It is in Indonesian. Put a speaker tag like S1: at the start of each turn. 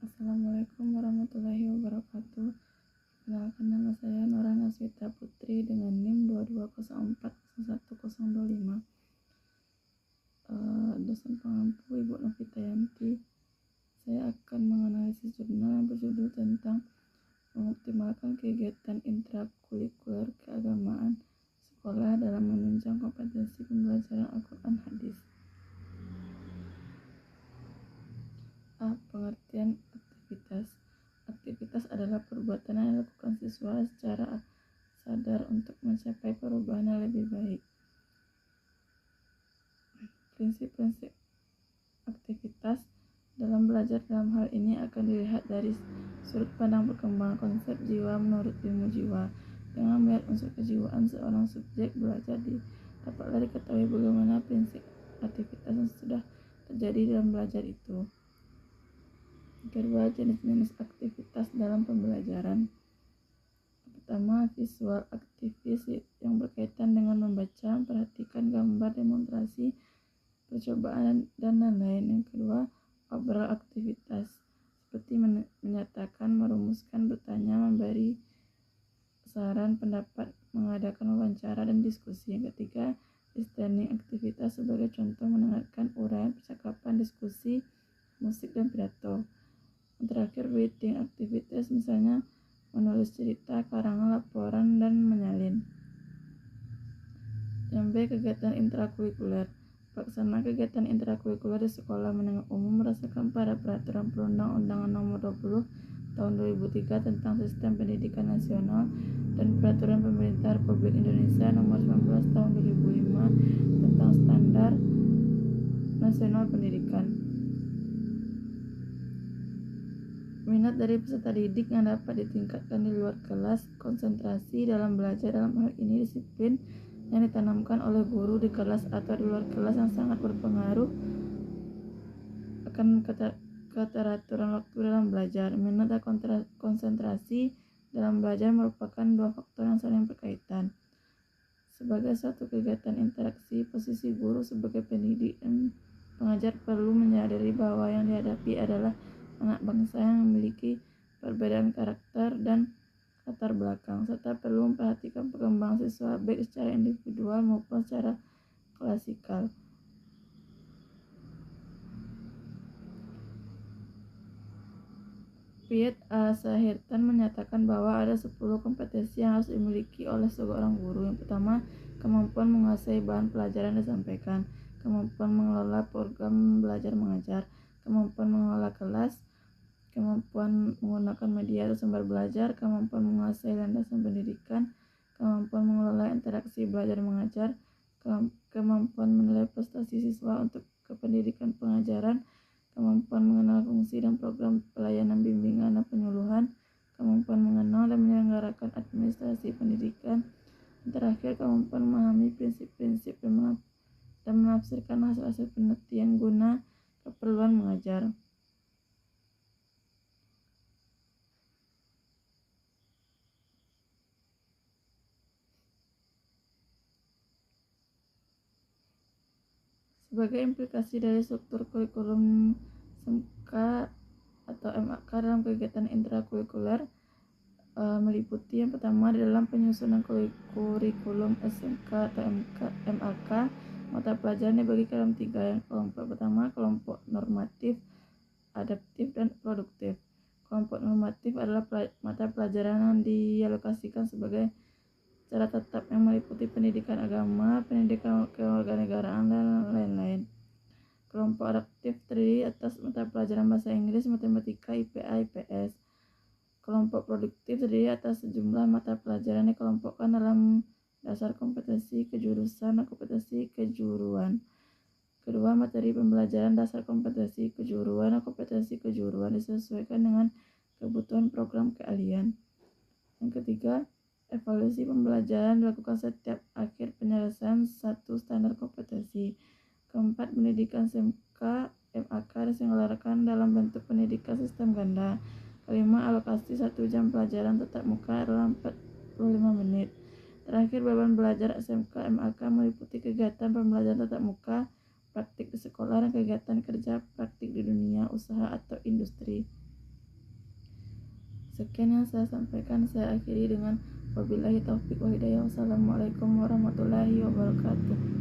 S1: Assalamualaikum warahmatullahi wabarakatuh. Perkenalkan, nama saya Nora Naswita Putri dengan NIM 2204011025. Dosen pengampu Ibu Novitayanti. Saya akan menganalisis jurnal yang berjudul tentang mengoptimalkan kegiatan intrakurikuler keagamaan sekolah dalam menunjang kompetensi pembelajaran Al-Quran Hadis. Pengertian aktivitas. Aktivitas adalah perbuatan yang dilakukan siswa secara sadar untuk mencapai perubahan yang lebih baik. Prinsip-prinsip aktivitas dalam belajar dalam hal ini akan dilihat dari sudut pandang perkembangan konsep jiwa menurut ilmu jiwa. Dengan melihat unsur kejiwaan seorang subjek belajar dapatlah diketahui bagaimana prinsip aktivitas yang sudah terjadi dalam belajar itu. Kedua, jenis-jenis aktivitas dalam pembelajaran. Pertama, visual aktivitas yang berkaitan dengan membaca, perhatikan gambar, demonstrasi, percobaan, dan lain-lain. Yang kedua, oral aktivitas seperti menyatakan, merumuskan, bertanya, memberi saran, pendapat, mengadakan wawancara, dan diskusi. Yang ketiga, listening aktivitas sebagai contoh mendengarkan uraian, percakapan, diskusi, musik, dan pidato. Yang terakhir, reading aktivitas misalnya menulis cerita, karangan, laporan, dan menyalin. Yang B, kegiatan intrakurikuler. Pelaksana kegiatan intrakurikuler di sekolah menengah umum berdasarkan pada Peraturan Perundang-undangan Nomor 20 Tahun 2003 tentang Sistem Pendidikan Nasional dan Peraturan Pemerintah Republik Indonesia Nomor 19 Tahun 2005 tentang Standar Nasional Pendidikan. Minat dari peserta didik yang dapat ditingkatkan di luar kelas, konsentrasi dalam belajar, dalam hal ini disiplin yang ditanamkan oleh guru di kelas atau di luar kelas yang sangat berpengaruh akan keteraturan waktu dalam belajar. Minat dan konsentrasi dalam belajar merupakan dua faktor yang saling berkaitan. Sebagai suatu kegiatan interaksi, posisi guru sebagai pendidik dan pengajar perlu menyadari bahwa yang dihadapi adalah anak bangsa yang memiliki perbedaan karakter dan latar belakang, serta perlu memperhatikan perkembangan siswa baik secara individual maupun secara klasikal. Piet A. Sahirtan menyatakan bahwa ada 10 kompetensi yang harus dimiliki oleh seorang guru. Yang pertama, kemampuan menguasai bahan pelajaran yang disampaikan, kemampuan mengelola program belajar mengajar, kemampuan mengelola kelas, kemampuan menggunakan media atau sumber belajar, kemampuan menguasai landasan pendidikan, kemampuan mengelola interaksi belajar mengajar, kemampuan menilai prestasi siswa untuk kependidikan pengajaran, kemampuan mengenal fungsi dan program pelayanan bimbingan dan penyuluhan, kemampuan mengenal dan menyelenggarakan administrasi pendidikan, dan terakhir kemampuan memahami prinsip-prinsip dan menafsirkan hasil-hasil penelitian guna keperluan mengajar. Sebagai implikasi dari struktur kurikulum SMK atau MAK dalam kegiatan intrakurikuler meliputi yang pertama, di dalam penyusunan kurikulum SMK atau MAK, mata pelajaran dibagi dalam 3 kelompok. Pertama, kelompok normatif, adaptif, dan produktif. Kelompok normatif adalah mata pelajaran yang dialokasikan sebagai secara tetap yang meliputi pendidikan agama, pendidikan kewarganegaraan, dan lain-lain. Kelompok adaptif terdiri atas mata pelajaran bahasa Inggris, matematika, IPA, IPS. Kelompok produktif terdiri atas sejumlah mata pelajaran yang dikelompokkan dalam dasar kompetensi kejurusan dan kompetensi kejuruan. Kedua, materi pembelajaran dasar kompetensi kejuruan dan kompetensi kejuruan disesuaikan dengan kebutuhan program keahlian. Yang ketiga, evaluasi pembelajaran dilakukan setiap akhir penyelesaian satu standar kompetensi. Keempat, pendidikan SMK MAK diselenggarakan dalam bentuk pendidikan sistem ganda. Kelima, alokasi 1 jam pelajaran tatap muka dalam 45 menit. Terakhir, beban belajar SMK MAK meliputi kegiatan pembelajaran tatap muka, praktik di sekolah, dan kegiatan kerja praktik di dunia usaha atau industri. Sekian yang saya sampaikan, saya akhiri dengan wabillahi taufik wa hidayah. Wassalamualaikum warahmatullahi wabarakatuh.